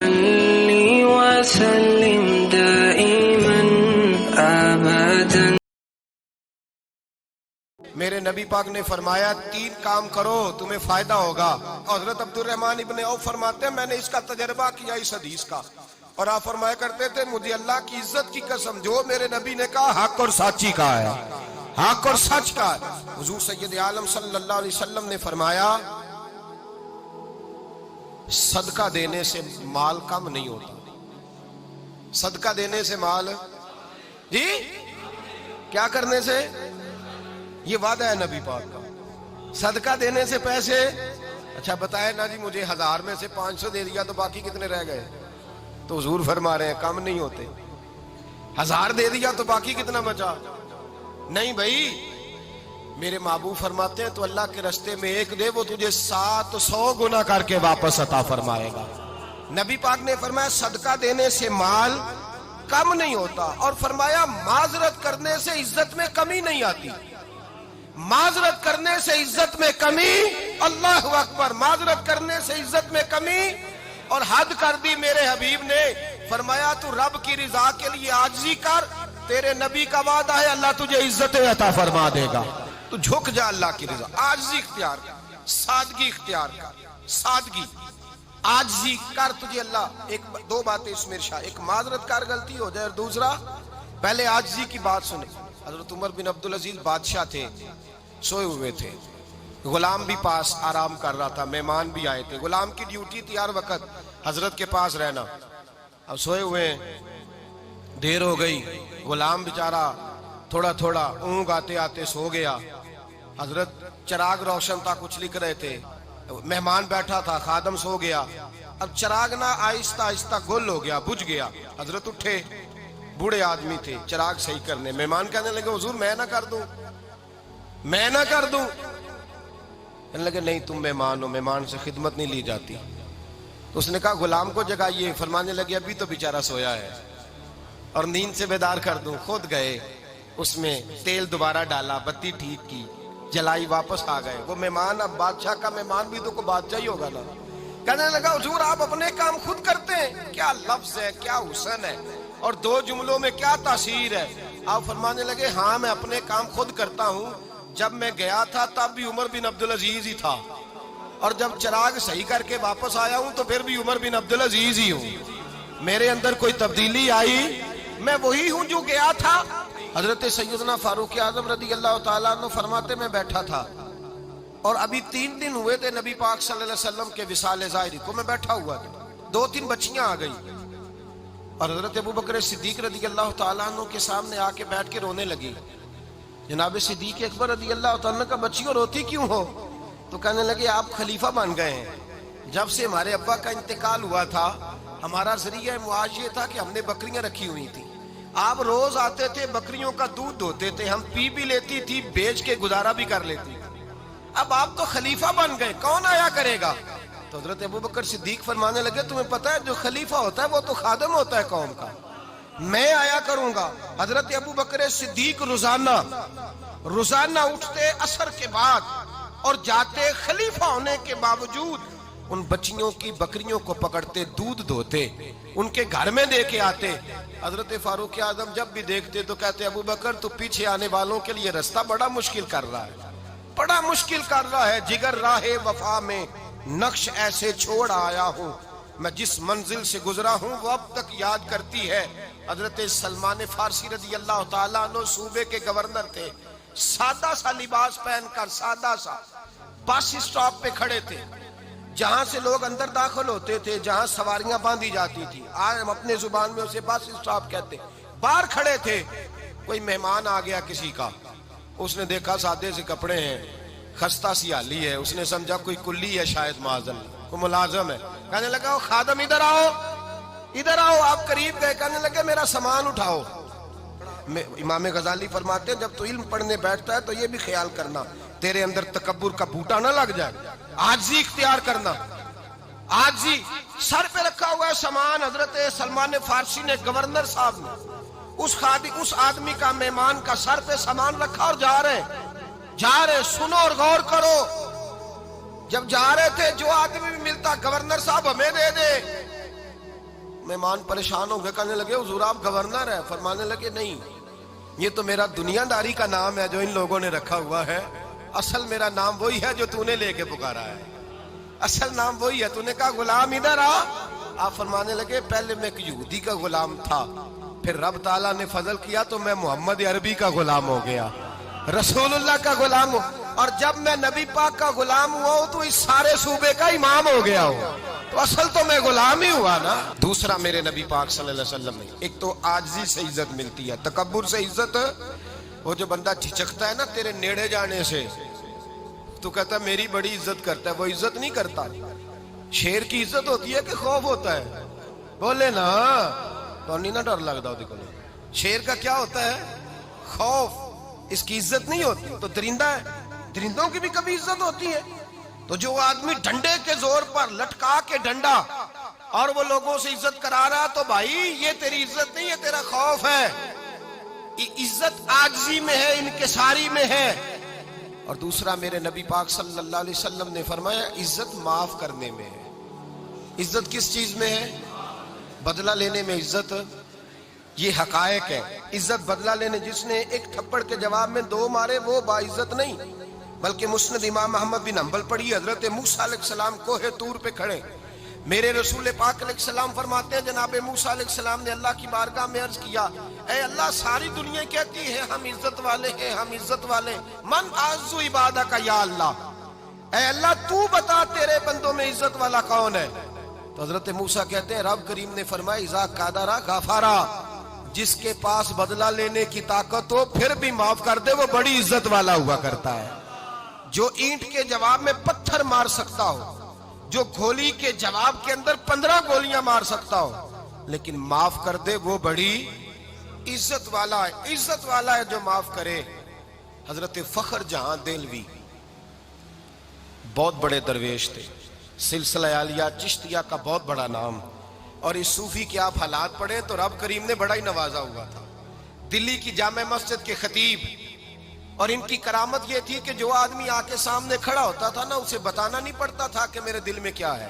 صلی وسلم دائما ابدا۔ میرے نبی پاک نے فرمایا 3 کام کرو تمہیں فائدہ ہوگا۔ حضرت عبد الرحمن ابن عوف فرماتے ہیں میں نے اس کا تجربہ کیا اس حدیث کا، اور آپ فرمایا کرتے تھے مجھے اللہ کی عزت کی قسم جو میرے نبی نے کہا حق اور سچی کا ہے، حق اور سچ کا ہے۔ حضور سید عالم صلی اللہ علیہ وسلم نے فرمایا صدقہ دینے سے مال کم نہیں ہوتا۔ صدقہ دینے سے مال جی کیا کرنے سے؟ یہ وعدہ ہے نبی پاک کا، صدقہ دینے سے پیسے۔ اچھا بتائے نا جی مجھے 1000 میں سے 500 دے دیا تو باقی کتنے رہ گئے؟ تو حضور فرما رہے ہیں کم نہیں ہوتے۔ 1000 دے دیا تو باقی کتنا بچا؟ نہیں بھائی، میرے محبوب فرماتے ہیں تو اللہ کے رستے میں 1 دے وہ تجھے 700 گنا کر کے واپس عطا فرمائے گا۔ نبی پاک نے فرمایا صدقہ دینے سے مال کم نہیں ہوتا، اور فرمایا معذرت کرنے سے عزت میں کمی نہیں آتی۔ معذرت کرنے سے عزت میں کمی، اللہ اکبر، معذرت کرنے سے عزت میں کمی۔ اور حد کر دی میرے حبیب نے، فرمایا تو رب کی رضا کے لیے عاجزی کر، تیرے نبی کا وعدہ ہے اللہ تجھے عزت عطا فرما دے گا۔ تو جھک جا اللہ کی رضا، عاجزی اختیار کر، سادگی اختیار کر، سادگی عاجزی کر، تجھے اللہ۔ 2 باتیں اس میں ارشاد، ایک معذرت کر غلطی ہو جائے، اور دوسرا پہلے عاجزی کی بات سنیں۔ حضرت عمر بن عبدالعزیز بادشاہ تھے، سوئے ہوئے تھے، غلام بھی پاس آرام کر رہا تھا، مہمان بھی آئے تھے۔ غلام کی ڈیوٹی تھی ہر وقت حضرت کے پاس رہنا۔ اب سوئے ہوئے دیر ہو گئی، غلام بیچارہ تھوڑا تھوڑا اونگ آتے آتے سو گیا۔ حضرت چراغ روشن تھا، کچھ لکھ رہے تھے، مہمان بیٹھا تھا، خادم سو گیا۔ اب چراغ نہ آہستہ آہستہ گل ہو گیا، بجھ گیا۔ حضرت اٹھے، بوڑھے آدمی تھے، چراغ صحیح کرنے۔ مہمان کہنے لگے حضور میں نہ کر دوں، میں نہ کر دوں۔ کہنے لگے نہیں تم مہمان ہو، مہمان سے خدمت نہیں لی جاتی۔ تو اس نے کہا غلام کو جگائیے۔ فرمانے لگے ابھی تو بیچارہ سویا ہے اور نیند سے بیدار کر دوں۔ خود گئے، اس میں تیل دوبارہ ڈالا، بتی ٹھیک کی، جلائی، واپس آ گئے۔ وہ مہمان اب بادشاہ کا مہمان بھی تو کوئی بادشاہ ہی ہوگا نا۔ کہنے لگا حضور آپ اپنے کام خود کرتے ہیں، کیا لفظ ہے، کیا حسن ہے، اور 2 جملوں میں کیا تاثیر ہے۔ آپ فرمانے لگے ہاں میں اپنے کام خود کرتا ہوں، جب میں گیا تھا تب بھی عمر بن عبدالعزیز ہی تھا، اور جب چراغ صحیح کر کے واپس آیا ہوں تو پھر بھی عمر بن عبدالعزیز ہی ہوں۔ میرے اندر کوئی تبدیلی آئی؟ میں وہی ہوں جو گیا تھا۔ حضرت سیدنا فاروق اعظم رضی اللہ تعالیٰ عنہ فرماتے میں بیٹھا تھا، اور ابھی 3 دن ہوئے تھے نبی پاک صلی اللہ علیہ وسلم کے وصال ظاہری کو، میں بیٹھا ہوا تھا، 2-3 بچیاں آ گئی، اور حضرت ابوبکر صدیق رضی اللہ تعالیٰ عنہ کے سامنے آ کے بیٹھ کے رونے لگی۔ جناب صدیق اکبر رضی اللہ تعالیٰ کا بچیوں روتی کیوں ہو؟ تو کہنے لگے آپ خلیفہ بن گئے ہیں، جب سے ہمارے ابا کا انتقال ہوا تھا ہمارا ذریعہ معاش یہ تھا کہ ہم نے بکریاں رکھی ہوئی تھیں، آپ روز آتے تھے بکریوں کا دودھ دھوتے تھے، ہم پی بھی لیتی تھی، بیچ کے گزارا بھی کر لیتی، اب آپ تو خلیفہ بن گئے، کون آیا کرے گا؟ تو حضرت ابوبکر صدیق فرمانے لگے تمہیں پتہ ہے جو خلیفہ ہوتا ہے وہ تو خادم ہوتا ہے قوم کا، میں آیا کروں گا۔ حضرت ابوبکر صدیق روزانہ اٹھتے عصر کے بعد اور جاتے، خلیفہ ہونے کے باوجود ان بچیوں کی بکریوں کو پکڑتے، دودھ دھوتے، ان کے گھر میں دے کے آتے۔ حضرت فاروق اعظم جب بھی دیکھتے تو کہتے ابوبکر تو پیچھے آنے والوں کے لیے رستہ بڑا مشکل کر رہا ہے، بڑا مشکل کر رہا ہے، جگر راہ وفا میں نقش ایسے چھوڑ آیا ہوں، میں جس منزل سے گزرا ہوں وہ اب تک یاد کرتی ہے۔ حضرت سلمان فارسی رضی اللہ تعالیٰ عنہ صوبے کے گورنر تھے، سادہ سا لباس پہن کر، سادہ سا، بس اسٹاپ پہ کھڑے تھے، جہاں سے لوگ اندر داخل ہوتے تھے، جہاں سواریاں باندھی جاتی تھی، آج ہم اپنے زبان میں اسے بس اسٹاپ کہتے، باہر کھڑے تھے۔ کوئی مہمان آ گیا کسی کا، اس نے دیکھا سادے سے کپڑے ہیں، خستہ سی حالی ہے، اس نے سمجھا کوئی کلی ہے شاید، معاذ اللہ کوئی ملازم ہے، کہنے لگا خادم ادھر آؤ، ادھر آؤ۔ آپ قریب گئے، کہنے لگے میرا سامان اٹھاؤ۔ امام غزالی فرماتے ہیں جب تو علم پڑھنے بیٹھتا ہے تو یہ بھی خیال کرنا تیرے اندر تکبر کا بوٹا نہ لگ جائے، عاجزی اختیار کرنا، عاجزی۔ سر پہ رکھا ہوا ہے سامان، حضرت سلمان فارسی نے، گورنر صاحب نے، اس آدمی کا، مہمان کا سر پہ سامان رکھا اور جا رہے، سنو اور غور کرو، جب جا رہے تھے جو آدمی بھی ملتا گورنر صاحب ہمیں دے دے، مہمان پریشان ہو گئے, کہنے لگے حضور آپ گورنر ہے. فرمانے لگے نہیں, یہ تو میرا دنیا داری کا نام ہے جو ان لوگوں نے رکھا ہوا ہے, اصل میرا نام وہی ہے جو تو نے لے کے پکارا ہے, اصل نام وہی ہے. تو نے کہا غلام ادھر آ. آپ فرمانے لگے پہلے میں ایک یہودی کا غلام تھا, پھر رب تعالیٰ نے فضل کیا تو میں محمد عربی کا غلام ہو گیا, رسول اللہ کا غلام ہوں, اور جب میں نبی پاک کا غلام ہوا ہوں تو اس سارے صوبے کا امام ہو گیا ہوں, تو اصل تو میں غلام ہی ہوا نا. دوسرا میرے نبی پاک صلی اللہ علیہ وسلم نے, ایک تو عاجزی سے عزت ملتی ہے, تکبر سے عزت, وہ جو بندہ جھجکتا ہے نا تیرے نیڑے جانے سے, تو کہتا ہے میری بڑی عزت کرتا ہے, وہ عزت نہیں کرتا. شیر کی عزت ہوتی ہے کہ خوف ہوتا ہے؟ بولے نا, تو نہیں نہ ڈر لگتا ہو. شیر کا کیا ہوتا ہے؟ خوف, اس کی عزت نہیں ہوتی. تو درندہ ہے, درندوں کی بھی کبھی عزت ہوتی ہے. تو جو آدمی ڈنڈے کے زور پر لٹکا کے ڈنڈا اور وہ لوگوں سے عزت کرا رہا, تو بھائی یہ تیری عزت نہیں ہے, تیرا خوف ہے. عزت عاجزی میں ہے, انکساری میں ہے. اور دوسرا میرے نبی پاک صلی اللہ علیہ وسلم نے فرمایا عزت معاف کرنے میں ہے. عزت کس چیز میں ہے؟ بدلہ لینے میں عزت. یہ حقائق ہے. عزت بدلہ لینے, جس نے ایک تھپڑ کے جواب میں 2 مارے وہ باعزت نہیں, بلکہ مسند امام احمد بن حنبل پڑھی, حضرت موسیٰ علیہ السلام کوہ طور پہ کھڑے, میرے رسول پاک علیہ السلام فرماتے ہیں جناب موسیٰ علیہ السلام نے اللہ کی بارگاہ میں عرض کیا, اے اللہ ساری دنیا کہتی ہے ہم عزت والے ہیں, ہم عزت والے, من اعز عبادک یا اللہ, اے اللہ تو بتا تیرے بندوں میں عزت والا کون ہے. تو حضرت موسیٰ کہتے ہیں رب کریم نے فرمایا اذا قادر غفارا, جس کے پاس بدلہ لینے کی طاقت ہو پھر بھی معاف کر دے وہ بڑی عزت والا ہوا کرتا ہے. جو اینٹ کے جواب میں پتھر مار سکتا ہو, جو گولی کے جواب کے اندر 15 گولیاں مار سکتا ہو, لیکن معاف کر دے وہ بڑی عزت والا ہے. عزت والا ہے جو معاف کرے. حضرت فخر جہاں دہلوی بہت بڑے درویش تھے, سلسلہ عالیہ چشتیہ کا بہت بڑا نام, اور اس صوفی کے آپ حالات پڑھیں تو رب کریم نے بڑا ہی نوازا ہوا تھا. دلی کی جامع مسجد کے خطیب, اور ان کی کرامت یہ تھی کہ جو آدمی آ کے سامنے کھڑا ہوتا تھا نا اسے بتانا نہیں پڑتا تھا کہ میرے دل میں کیا ہے,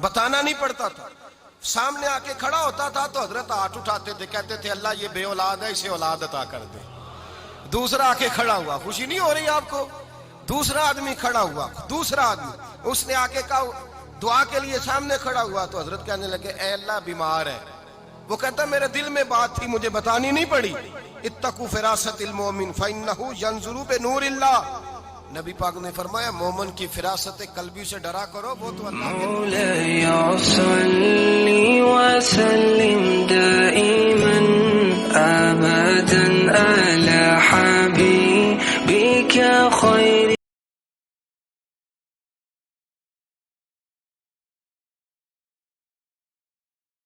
بتانا نہیں پڑتا تھا. سامنے آ کے کھڑا ہوتا تھا تو حضرت ہاتھ اٹھاتے تھے, کہتے تھے اللہ یہ بے اولاد ہے اسے اولاد عطا کر دے. دوسرا آ کے کھڑا ہوا, خوشی نہیں ہو رہی آپ کو؟ دوسرا آدمی کھڑا ہوا, دوسرا آدمی, اس نے آ کے کہا دعا کے لیے سامنے کھڑا ہوا, تو حضرت کہنے لگے اے اللہ بیمار ہے. وہ کہتا میرے دل میں بات تھی مجھے بتانی نہیں پڑی. اتقوا فراست المومن فإنہ ینظر بنور اللہ, نبی پاک نے فرمایا مومن کی فراست قلبی سے ڈرا کرو, وہ تو اللہ کے مولاي صلی وسلم دائما ابدا على